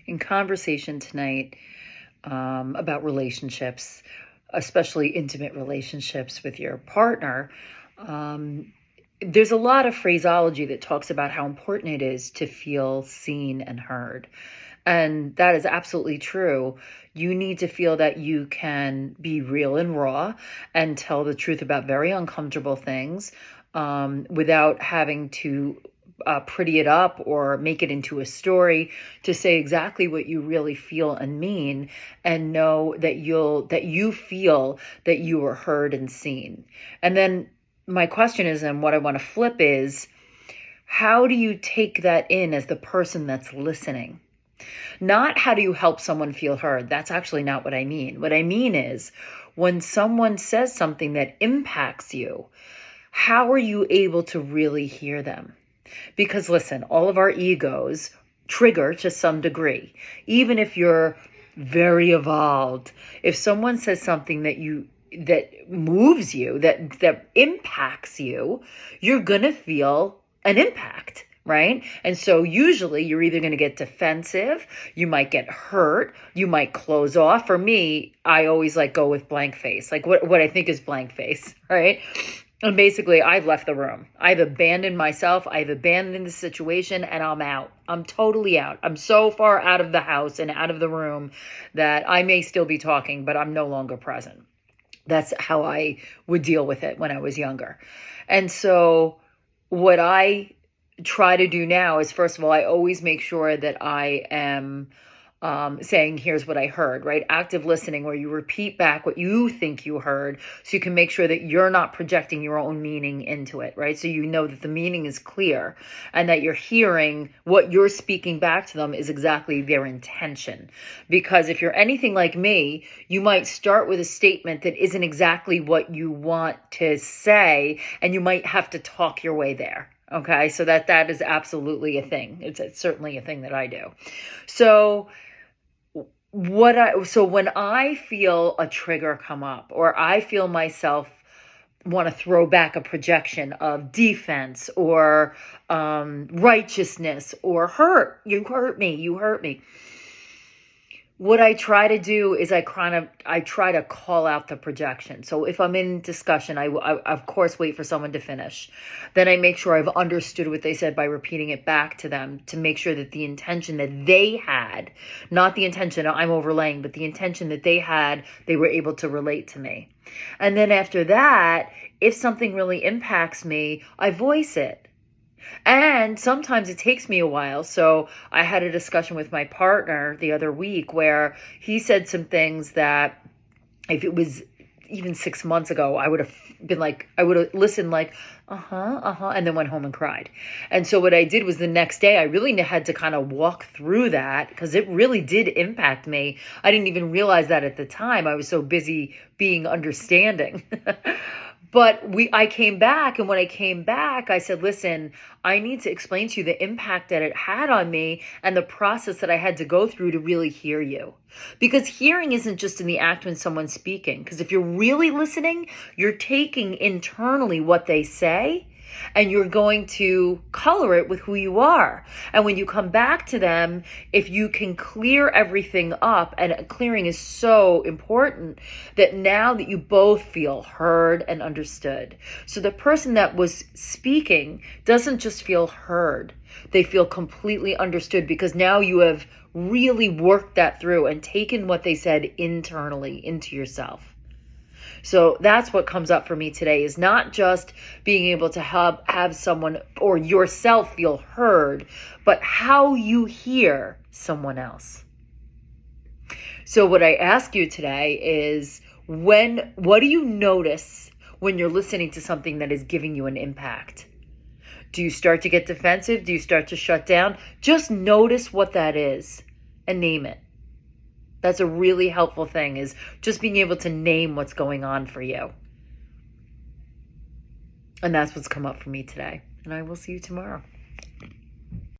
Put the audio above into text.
in conversation tonight about relationships, especially intimate relationships with your partner. There's a lot of phraseology that talks about how important it is to feel seen and heard. And that is absolutely true. You need to feel that you can be real and raw and tell the truth about very uncomfortable things without having to pretty it up or make it into a story, to say exactly what you really feel and mean, and know that you feel that you are heard and seen. And then my question is, and what I want to flip is, how do you take that in as the person that's listening? Not how do you help someone feel heard? That's actually not what I mean. What I mean is, when someone says something that impacts you, how are you able to really hear them? Because listen, all of our egos trigger to some degree. Even if you're very evolved, if someone says something that moves you, that impacts you, you're going to feel an impact, right? And so usually you're either going to get defensive, you might get hurt, you might close off. For me, I always go with blank face, like what I think is blank face, right? And basically, I've left the room. I've abandoned myself. I've abandoned the situation, and I'm out. I'm totally out. I'm so far out of the house and out of the room that I may still be talking, but I'm no longer present. That's how I would deal with it when I was younger. And so what I try to do now is, first of all, I always make sure that I am saying, here's what I heard, right? Active listening, where you repeat back what you think you heard, so you can make sure that you're not projecting your own meaning into it, right? So you know that the meaning is clear and that you're hearing what you're speaking back to them is exactly their intention. Because if you're anything like me, you might start with a statement that isn't exactly what you want to say, and you might have to talk your way there. Okay, so that is absolutely a thing. It's certainly a thing that I do. So when I feel a trigger come up, or I feel myself want to throw back a projection of defense or righteousness or hurt, you hurt me. What I try to do is I try to call out the projection. So if I'm in discussion, I of course wait for someone to finish. Then I make sure I've understood what they said by repeating it back to them, to make sure that the intention that they had, not the intention I'm overlaying, but the intention that they had, they were able to relate to me. And then after that, if something really impacts me, I voice it. And sometimes it takes me a while. So I had a discussion with my partner the other week where he said some things that, if it was even 6 months ago, I would have listened and then went home and cried. And so what I did was, the next day, I really had to kind of walk through that, because it really did impact me. I didn't even realize that at the time. I was so busy being understanding. But I came back, and when I came back, I said, listen, I need to explain to you the impact that it had on me and the process that I had to go through to really hear you. Because hearing isn't just in the act when someone's speaking. Because if you're really listening, you're taking internally what they say, and you're going to color it with who you are. And when you come back to them, if you can clear everything up, and clearing is so important, that now that you both feel heard and understood. So the person that was speaking doesn't just feel heard, they feel completely understood, because now you have really worked that through and taken what they said internally into yourself. So that's what comes up for me today, is not just being able to have someone or yourself feel heard, but how you hear someone else. So what I ask you today is, what do you notice when you're listening to something that is giving you an impact? Do you start to get defensive? Do you start to shut down? Just notice what that is and name it. That's a really helpful thing, is just being able to name what's going on for you. And that's what's come up for me today. And I will see you tomorrow.